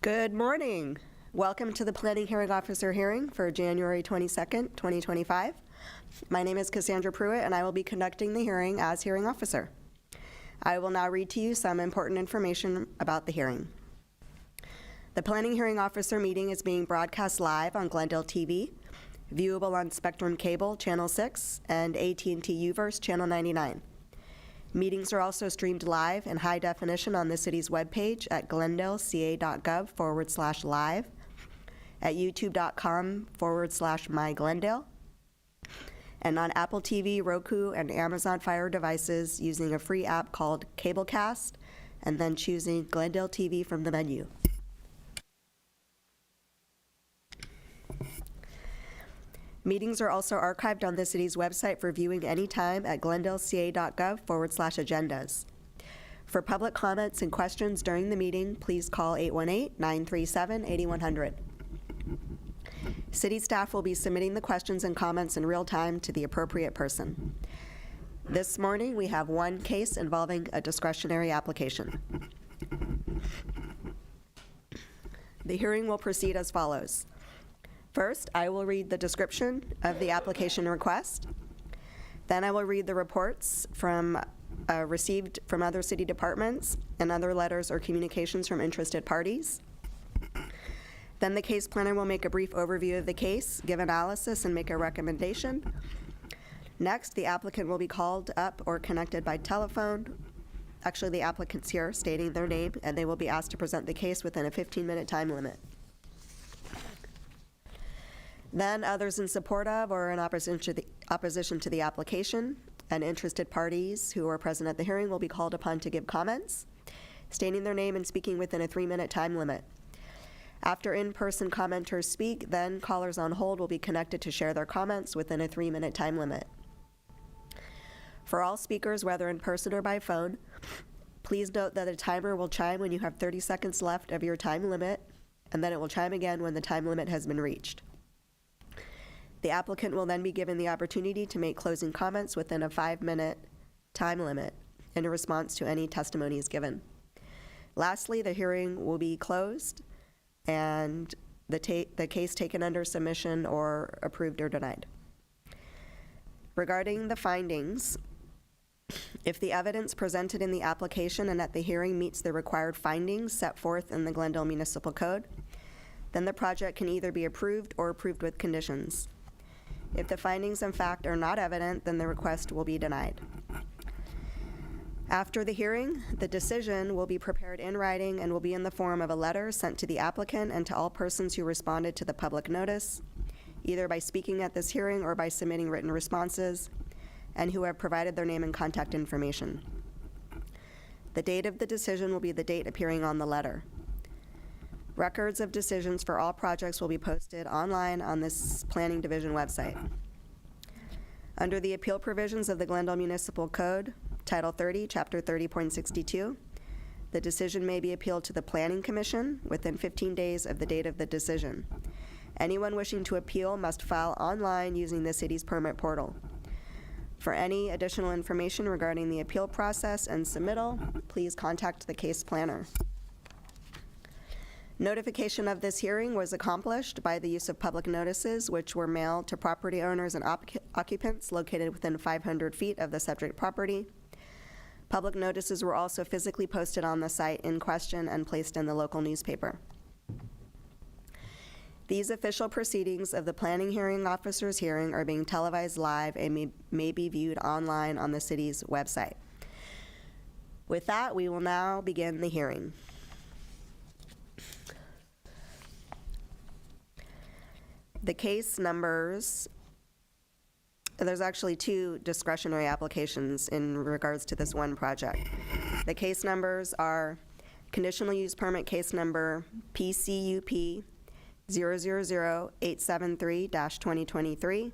Good morning. Welcome to the Planning Hearing Officer hearing for January 22nd, 2025. My name is Cassandra Pruitt, and I will be conducting the hearing as hearing officer. I will now read to you some important information about the hearing. The Planning Hearing Officer meeting is being broadcast live on Glendale TV, viewable on Spectrum Cable, Channel 6, and AT&T UVerse, Channel 99. Meetings are also streamed live in high definition on the city's webpage at glendaleca.gov/live, at youtube.com/myglendale, and on Apple TV, Roku, and Amazon Fire devices using a free app called Cablecast, and then choosing Glendale TV from the menu. Meetings are also archived on the city's website for viewing anytime at glendaleca.gov/agendas. For public comments and questions during the meeting, please call 818-937-8100. City staff will be submitting the questions and comments in real time to the appropriate person. This morning, we have one case involving a discretionary application. The hearing will proceed as follows. First, I will read the description of the application request. Then I will read the reports received from other city departments and other letters or communications from interested parties. Then the case planner will make a brief overview of the case, give analysis, and make a recommendation. Next, the applicant will be called up or connected by telephone. Actually, the applicant's here stating their name, and they will be asked to present the case within a 15-minute time limit. Then others in support of or in opposition to the application and interested parties who are present at the hearing will be called upon to give comments, stating their name and speaking within a 3-minute time limit. After in-person commenters speak, then callers on hold will be connected to share their comments within a 3-minute time limit. For all speakers, whether in person or by phone, please note that a timer will chime when you have 30 seconds left of your time limit, and then it will chime again when the time limit has been reached. The applicant will then be given the opportunity to make closing comments within a 5-minute time limit in response to any testimonies given. Lastly, the hearing will be closed and the case taken under submission or approved or denied. Regarding the findings, if the evidence presented in the application and at the hearing meets the required findings set forth in the Glendale Municipal Code, then the project can either be approved or approved with conditions. If the findings in fact are not evident, then the request will be denied. After the hearing, the decision will be prepared in writing and will be in the form of a letter sent to the applicant and to all persons who responded to the public notice, either by speaking at this hearing or by submitting written responses, and who have provided their name and contact information. The date of the decision will be the date appearing on the letter. Records of decisions for all projects will be posted online on this Planning Division website. Under the appeal provisions of the Glendale Municipal Code, Title 30, Chapter 30.62, the decision may be appealed to the Planning Commission within 15 days of the date of the decision. Anyone wishing to appeal must file online using the city's permit portal. For any additional information regarding the appeal process and submittal, please contact the case planner. Notification of this hearing was accomplished by the use of public notices, which were mailed to property owners and occupants located within 500 feet of the subject property. Public notices were also physically posted on the site in question and placed in the local newspaper. These official proceedings of the Planning Hearing Officer's hearing are being televised live and may be viewed online on the city's website. With that, we will now begin the hearing. The case numbers, there's actually 2 discretionary applications in regards to this one project. The case numbers are conditional use permit case number PCUP 000873-2023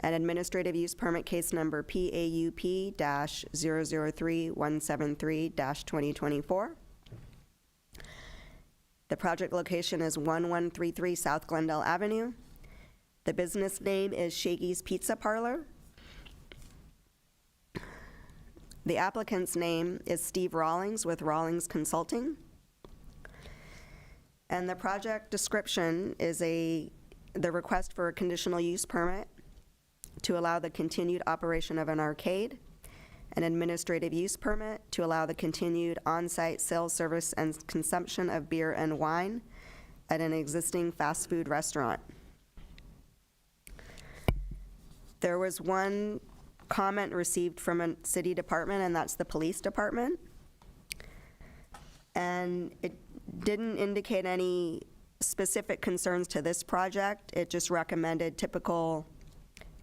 and administrative use permit case number PAUP-003173-2024. The project location is 1133 South Glendale Avenue. The business name is Shaggy's Pizza Parlor. The applicant's name is Steve Rawlings with Rawlings Consulting. And the project description is the request for a conditional use permit to allow the continued operation of an arcade, an administrative use permit to allow the continued on-site sales, service, and consumption of beer and wine at an existing fast food restaurant. There was one comment received from a city department, and that's the police department. And it didn't indicate any specific concerns to this project. It just recommended typical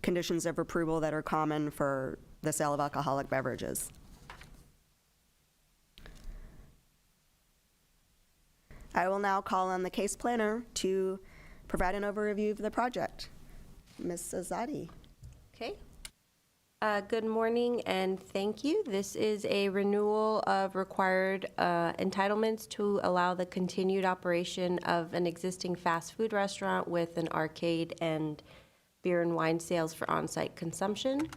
conditions of approval that are common for the sale of alcoholic beverages. I will now call on the case planner to provide an overview of the project. Ms. Azadi. Okay. Good morning and thank you. This is a renewal of required entitlements to allow the continued operation of an existing fast food restaurant with an arcade and beer and wine sales for on-site consumption.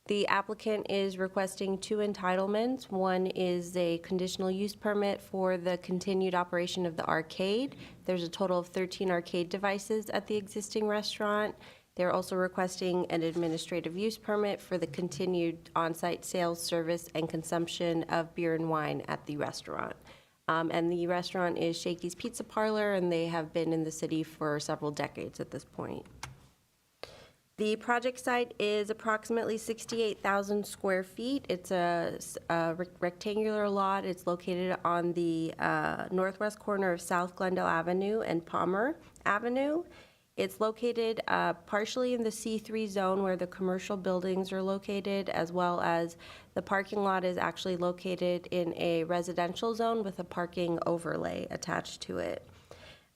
The applicant is requesting two entitlements. One is a conditional use permit for the continued operation of the arcade. There's a total of 13 arcade devices at the existing restaurant. They're also requesting an administrative use permit for the continued on-site sales, service, and consumption of beer and wine at the restaurant. And the restaurant is Shakey's Pizza Parlor, and they have been in the city for several decades at this point. The project site is approximately 68,000 square feet. It's a rectangular lot. It's located on the northwest corner of South Glendale Avenue and Palmer Avenue. It's located partially in the C3 zone where the commercial buildings are located, as well as the parking lot is actually located in a residential zone with a parking overlay attached to it.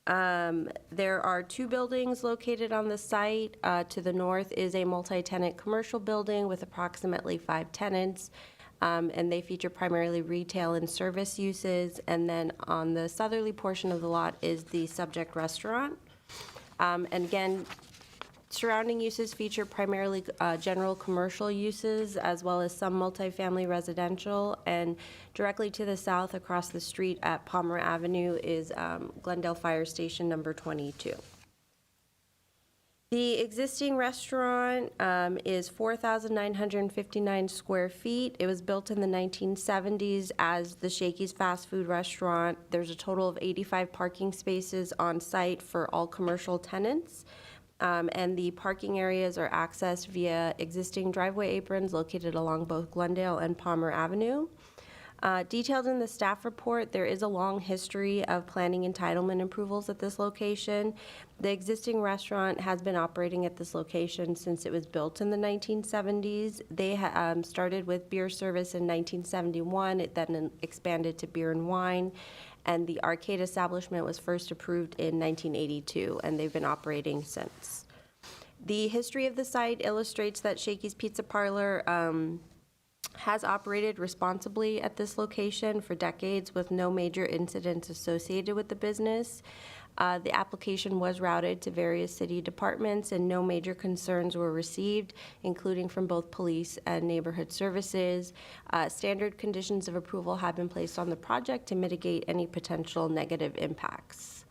There are two buildings located on the site. To the north is a multi-tenant commercial building with approximately 5 tenants, and they feature primarily retail and service uses. And then on the southerly portion of the lot is the subject restaurant. And again, surrounding uses feature primarily general commercial uses, as well as some multifamily residential. And directly to the south, across the street at Palmer Avenue, is Glendale Fire Station number 22. The existing restaurant is 4,959 square feet. It was built in the 1970s as the Shakey's fast food restaurant. There's a total of 85 parking spaces on site for all commercial tenants. And the parking areas are accessed via existing driveway aprons located along both Glendale and Palmer Avenue. Detailed in the staff report, there is a long history of planning entitlement approvals at this location. The existing restaurant has been operating at this location since it was built in the 1970s. They started with beer service in 1971. It then expanded to beer and wine. And the arcade establishment was first approved in 1982, and they've been operating since. The history of the site illustrates that Shakey's Pizza Parlor has operated responsibly at this location for decades with no major incidents associated with the business. The application was routed to various city departments and no major concerns were received, including from both police and neighborhood services. Standard conditions of approval have been placed on the project to mitigate any potential negative impacts.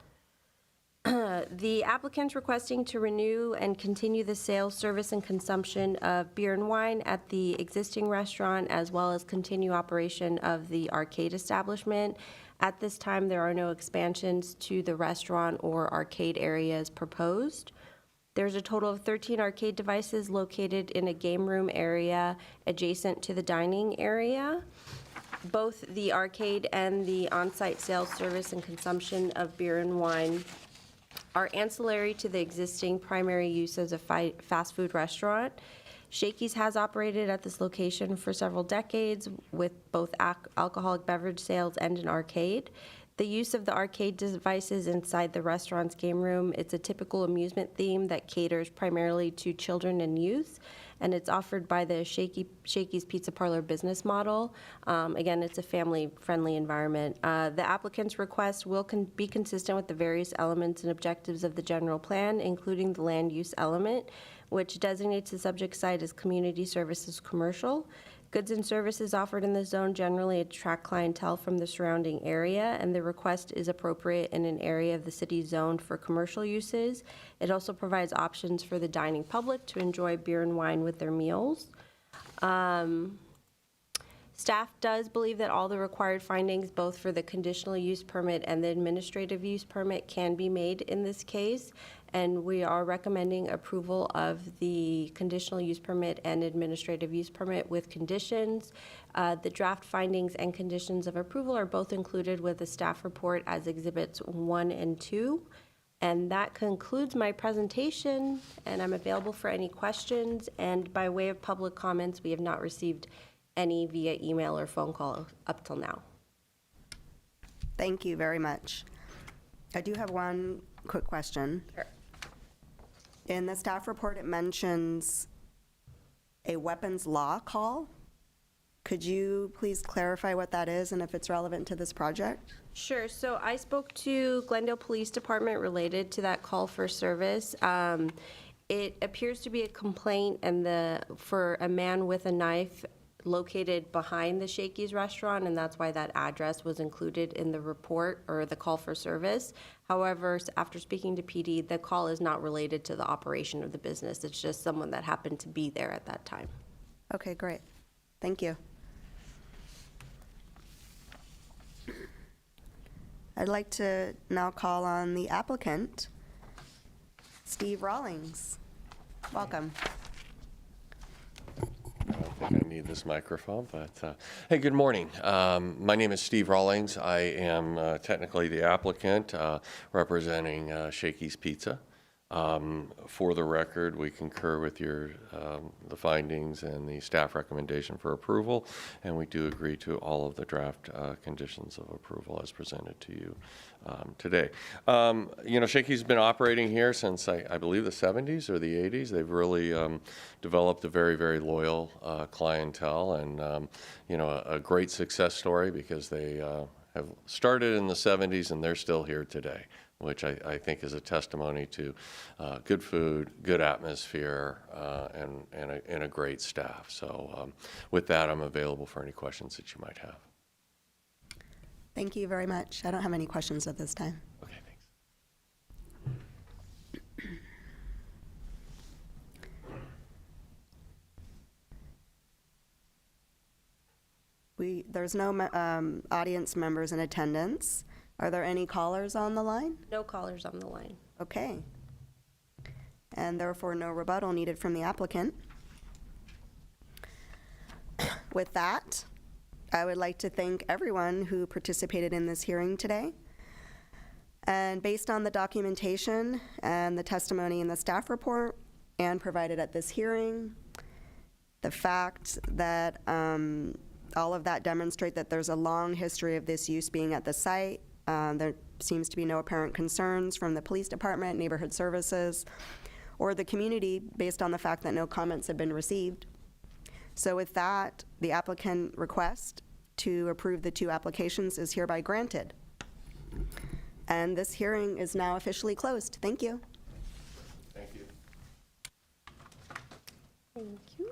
The applicant's requesting to renew and continue the sales, service, and consumption of beer and wine at the existing restaurant, as well as continue operation of the arcade establishment. At this time, there are no expansions to the restaurant or arcade areas proposed. There's a total of 13 arcade devices located in a game room area adjacent to the dining area. Both the arcade and the on-site sales, service, and consumption of beer and wine are ancillary to the existing primary use as a fast food restaurant. Shakey's has operated at this location for several decades with both alcoholic beverage sales and an arcade. The use of the arcade devices inside the restaurant's game room, it's a typical amusement theme that caters primarily to children and youth, and it's offered by the Shakey's Pizza Parlor business model. Again, it's a family-friendly environment. The applicant's request will be consistent with the various elements and objectives of the general plan, including the land use element, which designates the subject site as community services commercial. Goods and services offered in the zone generally attract clientele from the surrounding area, and the request is appropriate in an area of the city zoned for commercial uses. It also provides options for the dining public to enjoy beer and wine with their meals. Staff does believe that all the required findings, both for the conditional use permit and the administrative use permit, can be made in this case, and we are recommending approval of the conditional use permit and administrative use permit with conditions. The draft findings and conditions of approval are both included with the staff report as Exhibits 1 and 2. And that concludes my presentation, and I'm available for any questions. And by way of public comments, we have not received any via email or phone call up till now. Thank you very much. I do have one quick question. Sure. In the staff report, it mentions a weapons law call. Could you please clarify what that is and if it's relevant to this project? Sure. So I spoke to Glendale Police Department related to that call for service. It appears to be a complaint for a man with a knife located behind the Shakey's restaurant, and that's why that address was included in the report or the call for service. However, after speaking to PD, the call is not related to the operation of the business. It's just someone that happened to be there at that time. Okay, great. Thank you. I'd like to now call on the applicant, Steve Rawlings. Welcome. I don't think I need this microphone, but hey, good morning. My name is Steve Rawlings. I am technically the applicant representing Shakey's Pizza. For the record, we concur with the findings and the staff recommendation for approval, and we do agree to all of the draft conditions of approval as presented to you today. Shakey's been operating here since I believe the 70s or the 80s. They've really developed a very, very loyal clientele, and a great success story because they have started in the 70s and they're still here today, which I think is a testimony to good food, good atmosphere, and a great staff. So with that, I'm available for any questions that you might have. Thank you very much. I don't have any questions at this time. Okay, thanks. There's no audience members in attendance. Are there any callers on the line? No callers on the line. Okay. And therefore, no rebuttal needed from the applicant. With that, I would like to thank everyone who participated in this hearing today. And based on the documentation and the testimony in the staff report and provided at this hearing, the fact that all of that demonstrate that there's a long history of this use being at the site, there seems to be no apparent concerns from the police department, neighborhood services, or the community based on the fact that no comments have been received. So with that, the applicant request to approve the two applications is hereby granted. And this hearing is now officially closed. Thank you. Thank you. Thank you.